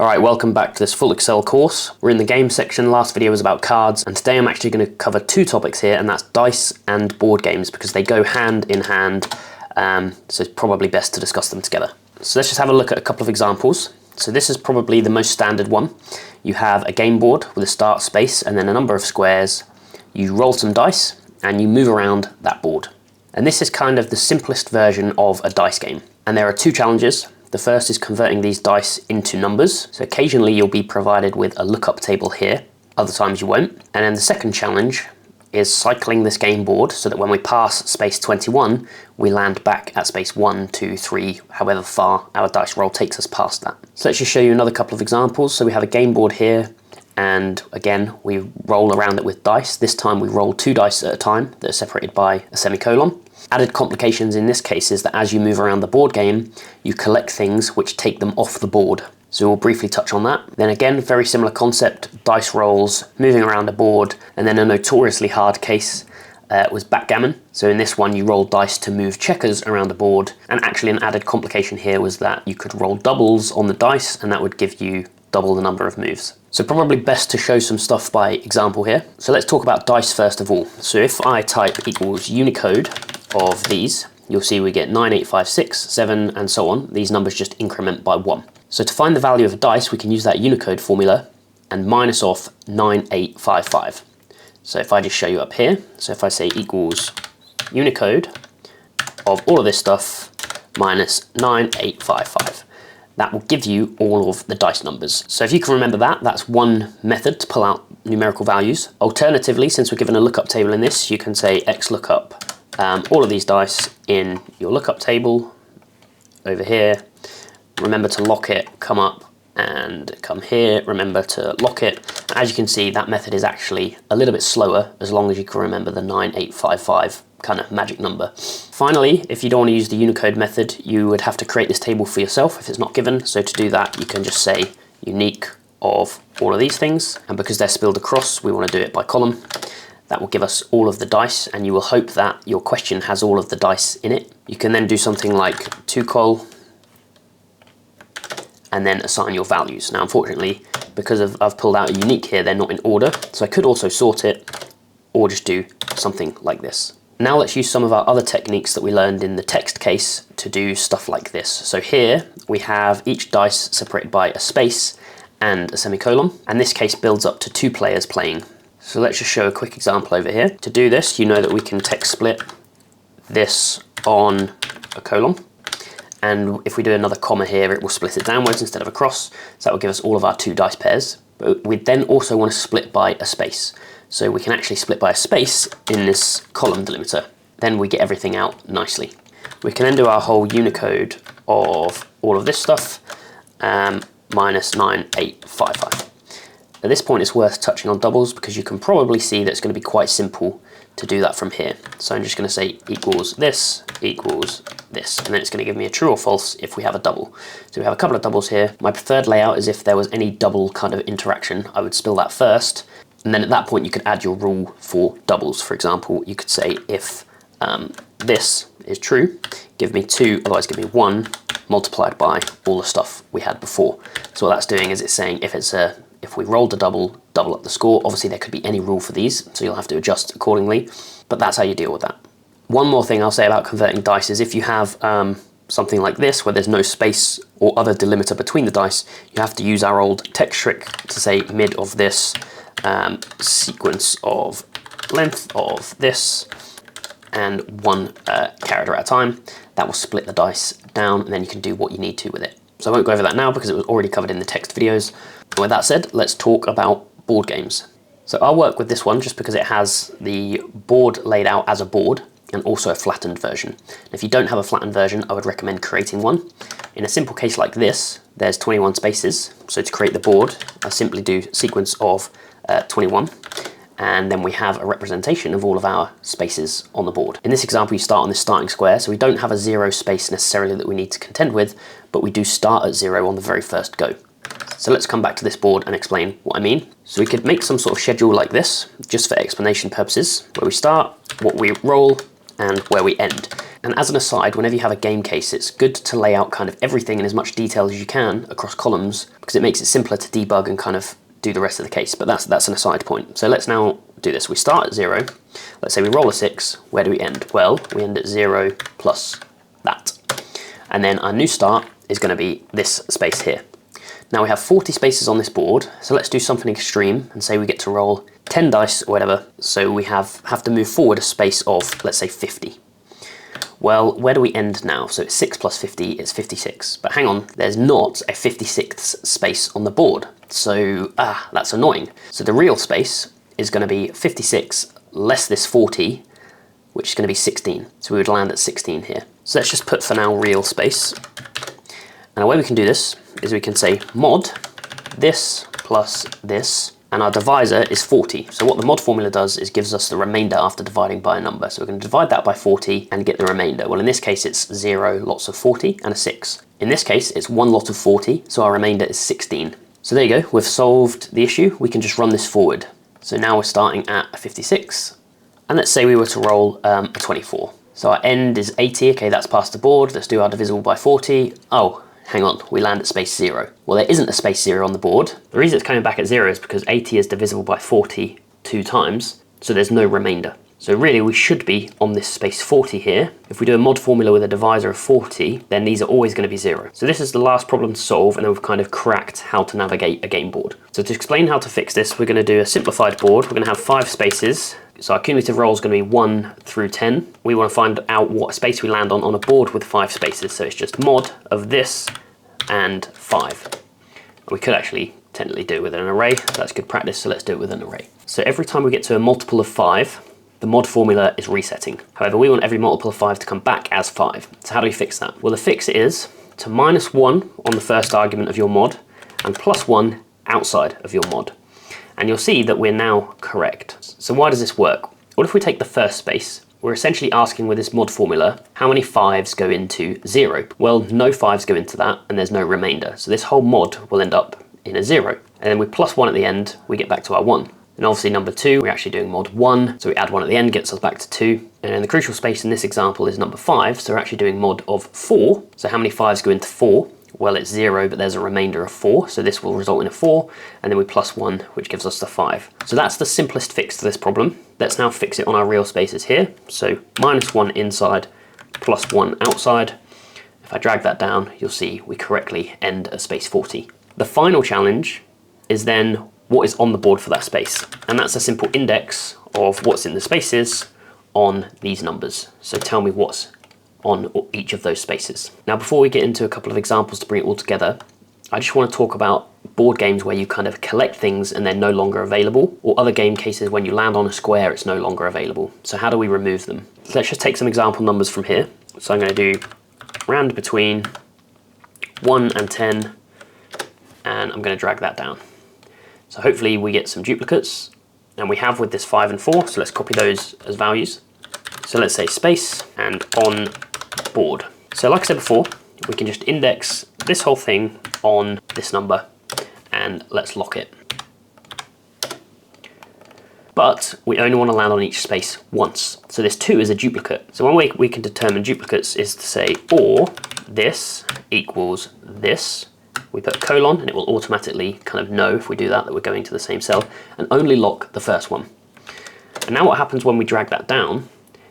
Alright, welcome back to this full Excel course. We're in the game section. Last video was about cards, and today I'm actually going to cover two topics here, and that's dice and board games, because they go hand in hand, so it's probably best to discuss them together. So let's just have a look at a couple of examples. So this is probably the most standard one. You have a game board with a start space and then a number of squares. You roll some dice and you move around that board. And this is kind of the simplest version of a dice game. And there are two challenges. The first is converting these dice into numbers. So occasionally you'll be provided with a lookup table here, other times you won't. And then the second challenge is cycling this game board so that when we pass space 21, we land back at space 1, 2, 3, however far our dice roll takes us past that. So let's just show you another couple of examples. So we have a game board here, and again, we roll around it with dice. This time we roll two dice at a time that are separated by a semicolon. Added complications in this case is that as you move around the board game, you collect things which take them off the board. So we'll briefly touch on that. Then again, very similar concept, dice rolls, moving around the board, and then a notoriously hard case was backgammon. So in this one, you roll dice to move checkers around the board, and actually an added complication here was that you could roll doubles on the dice, and that would give you double the number of moves. So probably best to show some stuff by example here. So let's talk about dice first of all. So if I type equals Unicode of these, you'll see we get 9, 8, 5, 6, 7, and so on. These numbers just increment by 1. So to find the value of a dice, we can use that Unicode formula and minus off 9855. So if I just show you up here, so if I say equals Unicode of all of this stuff minus 9855, that will give you all of the dice numbers. So if you can remember that, that's one method to pull out numerical values. Alternatively, since we're given a lookup table in this, you can say xlookup all of these dice in your lookup table over here. Remember to lock it, come up and come here. Remember to lock it. As you can see, that method is actually a little bit slower as long as you can remember the 9855 kind of magic number. Finally, if you don't want to use the Unicode method, you would have to create this table for yourself if it's not given. So to do that, you can just say unique of all of these things. And because they're spilled across, we want to do it by column. That will give us all of the dice, and you will hope that your question has all of the dice in it. You can then do something like 2col and then assign your values. Now, unfortunately, because I've pulled out a unique here, they're not in order. So I could also sort it or just do something like this. Now let's use some of our other techniques that we learned in the text case to do stuff like this. So here we have each dice separated by a space and a semicolon, and this case builds up to 2 players playing. So let's just show a quick example over here. To do this, you know that we can text split this on a colon. And if we do another comma here, it will split it downwards instead of across. So that will give us all of our 2 dice pairs. But we then also want to split by a space. So we can actually split by a space in this column delimiter. Then we get everything out nicely. We can then do our whole Unicode of all of this stuff, minus 9855. At this point, it's worth touching on doubles because you can probably see that it's going to be quite simple to do that from here. So I'm just going to say equals this, and then it's going to give me a true or false if we have a double. So we have a couple of doubles here. My preferred layout is if there was any double kind of interaction, I would spill that first. And then at that point, you could add your rule for doubles. For example, you could say if this is true, give me 2, otherwise give me 1, multiplied by all the stuff we had before. So what that's doing is it's saying if we rolled a double up the score. Obviously, there could be any rule for these, so you'll have to adjust accordingly. But that's how you deal with that. One more thing I'll say about converting dice is if you have something like this, where there's no space or other delimiter between the dice, you have to use our old text trick to say mid of this, sequence of length of this, and 1 character at a time. That will split the dice down, and then you can do what you need to with it. So I won't go over that now because it was already covered in the text videos. And with that said, let's talk about board games. So I'll work with this one just because it has the board laid out as a board and also a flattened version. And if you don't have a flattened version, I would recommend creating one. In a simple case like this, there's 21 spaces. So to create the board, I simply do sequence of 21. And then we have a representation of all of our spaces on the board. In this example, you start on this starting square, so we don't have a 0 space necessarily that we need to contend with, but we do start at 0 on the very first go. So let's come back to this board and explain what I mean. So we could make some sort of schedule like this, just for explanation purposes, where we start, what we roll, and where we end. And as an aside, whenever you have a game case, it's good to lay out kind of everything in as much detail as you can across columns, because it makes it simpler to debug and kind of do the rest of the case. But that's an aside point. So let's now do this. We start at 0. Let's say we roll a 6. Where do we end? Well, we end at 0 plus that. And then our new start is going to be this space here. Now we have 40 spaces on this board, so let's do something extreme and say we get to roll 10 dice or whatever, so we have to move forward a space of, let's say, 50. Well, where do we end now? So it's 6 plus 50 is 56. But hang on, there's not a 56th space on the board. So, that's annoying. So the real space is going to be 56 less this 40, which is going to be 16. So we would land at 16 here. So let's just put for now real space. And the way we can do this is we can say mod this plus this, and our divisor is 40. So what the mod formula does is gives us the remainder after dividing by a number. So we're going to divide that by 40 and get the remainder. Well, in this case, it's 0 lots of 40 and a 6. In this case, it's 1 lot of 40, so our remainder is 16. So there you go, we've solved the issue. We can just run this forward. So now we're starting at a 56, and let's say we were to roll a 24. So our end is 80, okay, that's past the board. Let's do our divisible by 40. Oh, hang on, we land at space 0. Well, there isn't a space 0 on the board. The reason it's coming back at 0 is because 80 is divisible by 40 2 times, so there's no remainder. So really we should be on this space 40 here. If we do a mod formula with a divisor of 40, then these are always going to be 0. So this is the last problem to solve, and then we've kind of cracked how to navigate a game board. So to explain how to fix this, we're going to do a simplified board. We're going to have 5 spaces. So our cumulative roll is going to be 1 through 10. We want to find out what space we land on a board with 5 spaces. So it's just mod of this and 5. We could actually technically do it with an array. That's good practice, so let's do it with an array. So every time we get to a multiple of 5, the mod formula is resetting. However, we want every multiple of 5 to come back as 5. So how do we fix that? Well, the fix is to minus 1 on the first argument of your mod and plus 1 outside of your mod. And you'll see that we're now correct. So why does this work? Well, if we take the first space, we're essentially asking with this mod formula, how many 5s go into 0? Well, no 5s go into that, and there's no remainder. So this whole mod will end up in a 0. And then with plus 1 at the end, we get back to our 1. And obviously number 2, we're actually doing mod 1, so we add 1 at the end, gets us back to 2. And then the crucial space in this example is number 5, so we're actually doing mod of 4. So how many 5s go into 4? Well, it's 0, but there's a remainder of 4, so this will result in a 4, and then we plus 1, which gives us the 5. So that's the simplest fix to this problem. Let's now fix it on our real spaces here. So minus 1 inside, plus 1 outside. If I drag that down, you'll see we correctly end at space 40. The final challenge is then what is on the board for that space. And that's a simple index of what's in the spaces on these numbers. So tell me what's on each of those spaces. Now, before we get into a couple of examples to bring it all together, I just want to talk about board games where you kind of collect things and they're no longer available, or other game cases when you land on a square, it's no longer available. So how do we remove them? So let's just take some example numbers from here. So I'm going to do round between 1 and 10, and I'm going to drag that down. So hopefully we get some duplicates, and we have with this 5 and 4, so let's copy those as values. So let's say space and on board. So like I said before, we can just index this whole thing on this number, and let's lock it. But we only want to land on each space once. So this 2 is a duplicate. So one way we can determine duplicates is to say, or this equals this. We put a colon and it will automatically kind of know if we do that, that we're going to the same cell, and only lock the first one. And now what happens when we drag that down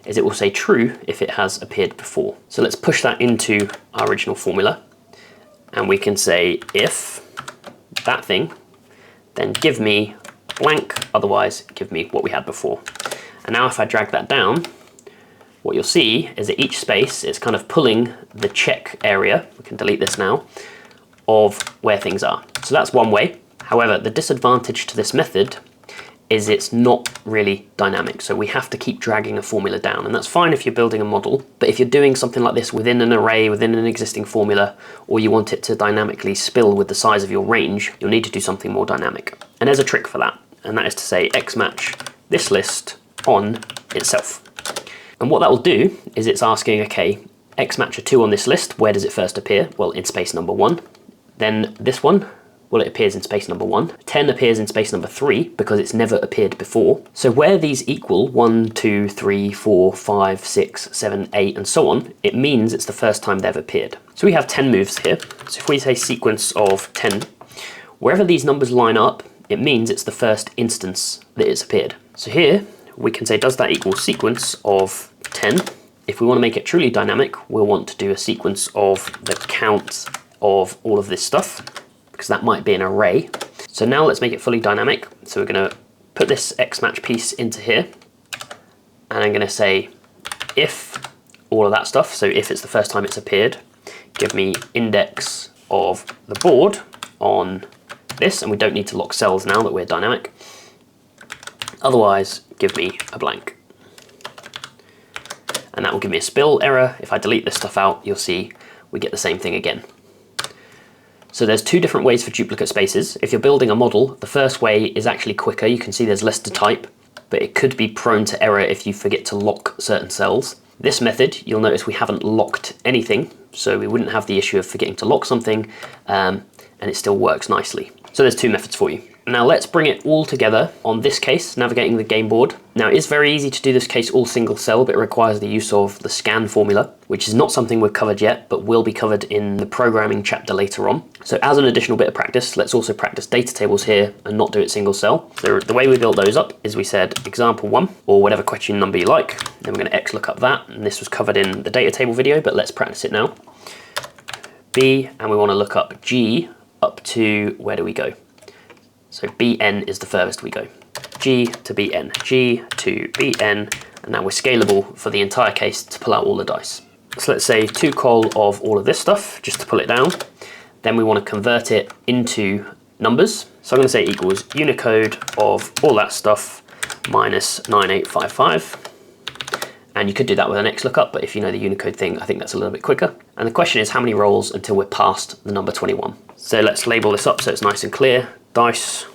is it will say true if it has appeared before. So let's push that into our original formula, and we can say if that thing, then give me blank, otherwise give me what we had before. And now if I drag that down, what you'll see is that each space is kind of pulling the check area, we can delete this now, of where things are. So that's one way. However, the disadvantage to this method is it's not really dynamic. So we have to keep dragging a formula down, and that's fine if you're building a model, but if you're doing something like this within an array, within an existing formula, or you want it to dynamically spill with the size of your range, you'll need to do something more dynamic. And there's a trick for that, and that is to say X match this list on itself. And what that will do is it's asking, okay, X match a 2 on this list, where does it first appear? Well, in space number 1. Then this one, Well, it appears in space number 1. 10 appears in space number 3 because it's never appeared before. So where these equal 1, 2, 3, 4, 5, 6, 7, 8, and so on, it means it's the first time they've appeared. So we have 10 moves here. So if we say sequence of 10, wherever these numbers line up, it means it's the first instance that it's appeared. So here we can say, does that equal sequence of 10? If we want to make it truly dynamic, we'll want to do a sequence of the count of all of this stuff, because that might be an array. So now let's make it fully dynamic. So we're going to put this X match piece into here, and I'm going to say if all of that stuff, so if it's the first time it's appeared, give me index of the board on this, and we don't need to lock cells now that we're dynamic. Otherwise, give me a blank. And that will give me a spill error. If I delete this stuff out, you'll see we get the same thing again. So there's two different ways for duplicate spaces. If you're building a model, the first way is actually quicker. You can see there's less to type, but it could be prone to error if you forget to lock certain cells. This method, you'll notice we haven't locked anything, so we wouldn't have the issue of forgetting to lock something, and it still works nicely. So there's two methods for you. Now let's bring it all together on this case, navigating the game board. Now it is very easy to do this case all single cell, but it requires the use of the scan formula, which is not something we've covered yet, but will be covered in the programming chapter later on. So as an additional bit of practice, let's also practice data tables here and not do it single cell. So the way we built those up is we said example 1, or whatever question number you like. Then we're going to X lookup that, and this was covered in the data table video, but let's practice it now. B, and we want to look up G up to, where do we go? So Bn is the furthest we go. G to Bn, G to Bn, and now we're scalable for the entire case to pull out all the dice. So let's say 2col of all of this stuff, just to pull it down. Then we want to convert it into numbers. So I'm going to say equals Unicode of all that stuff minus 9855. And you could do that with an X lookup, but if you know the Unicode thing, I think that's a little bit quicker. And the question is how many rolls until we're past the number 21. So let's label this up so it's nice and clear. Dice,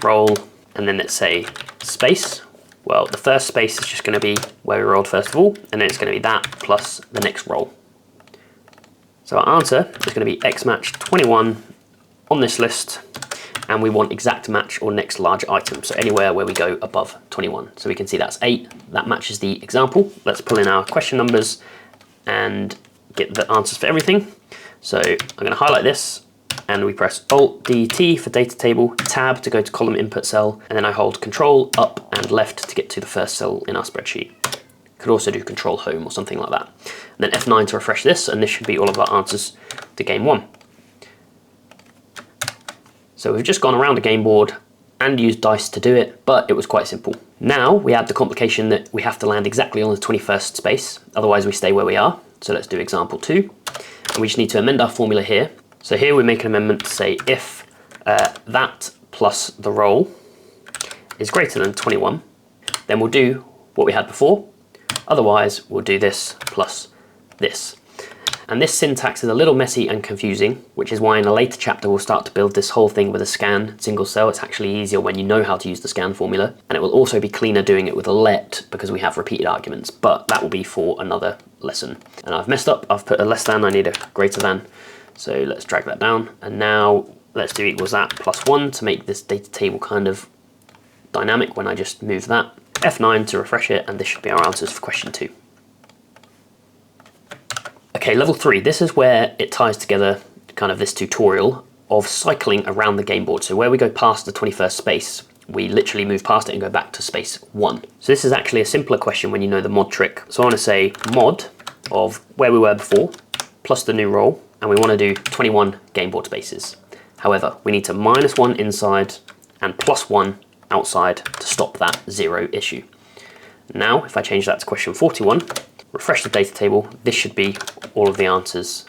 roll, and then let's say space. Well, the first space is just going to be where we rolled first of all, and then it's going to be that plus the next roll. So our answer is going to be X match 21 on this list, and we want exact match or next large item, so anywhere where we go above 21. So we can see that's 8, that matches the example. Let's pull in our question numbers and get the answers for everything. So I'm going to highlight this, and we press Alt-DT for data table, Tab to go to column input cell, and then I hold Control up and left to get to the first cell in our spreadsheet. Could also do Control Home or something like that. And then F9 to refresh this, and this should be all of our answers to game 1. So we've just gone around the game board and used dice to do it, but it was quite simple. Now we add the complication that we have to land exactly on the 21st space, otherwise we stay where we are. So let's do example 2, and we just need to amend our formula here. So here we make an amendment to say if that plus the roll is greater than 21, then we'll do what we had before. Otherwise, we'll do this plus this. And this syntax is a little messy and confusing, which is why in a later chapter we'll start to build this whole thing with a scan single cell. It's actually easier when you know how to use the scan formula, and it will also be cleaner doing it with a let because we have repeated arguments, but that will be for another lesson. And I've messed up, I've put a less than, I need a greater than. So let's drag that down, and now let's do equals that plus 1 to make this data table kind of dynamic when I just move that. F9 to refresh it, and this should be our answers for question 2. Okay, level 3, this is where it ties together kind of this tutorial of cycling around the game board. So where we go past the 21st space, we literally move past it and go back to space 1. So this is actually a simpler question when you know the mod trick. So I want to say mod of where we were before plus the new roll, and we want to do 21 game board spaces. However, we need to minus 1 inside and plus 1 outside to stop that 0 issue. Now, if I change that to question 41, refresh the data table, this should be all of the answers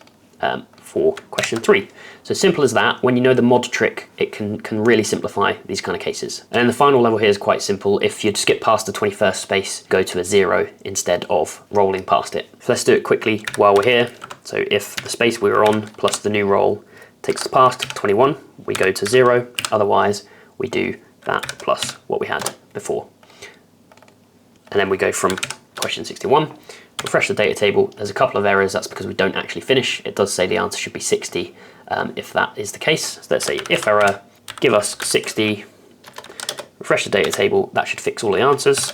for question 3. So simple as that. When you know the mod trick, it can really simplify these kind of cases. And then the final level here is quite simple. If you'd skip past the 21st space, go to a 0 instead of rolling past it. So let's do it quickly while we're here. So if the space we were on plus the new roll takes us past 21, we go to 0. Otherwise, we do that plus what we had before. And then we go from question 61. Refresh the data table. There's a couple of errors. That's because we don't actually finish. It does say the answer should be 60, if that is the case. So let's say if error, give us 60, refresh the data table, that should fix all the answers.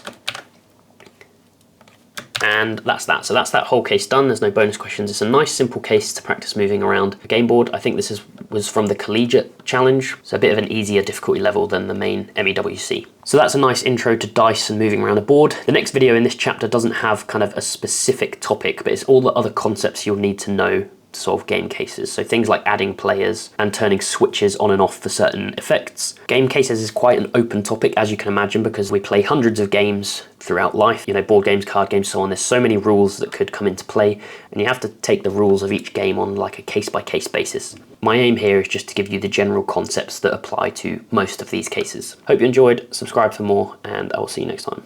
And that's that. So that's that whole case done. There's no bonus questions. It's a nice simple case to practice moving around a game board. I think this was from the collegiate challenge, so a bit of an easier difficulty level than the main MEWC. So that's a nice intro to dice and moving around a board. The next video in this chapter doesn't have kind of a specific topic, but it's all the other concepts you'll need to know to solve game cases. So things like adding players and turning switches on and off for certain effects. Game cases is quite an open topic, as you can imagine, because we play hundreds of games throughout life, you know, board games, card games, so on. There's so many rules that could come into play, and you have to take the rules of each game on like a case-by-case basis. My aim here is just to give you the general concepts that apply to most of these cases. Hope you enjoyed, subscribe for more, and I will see you next time.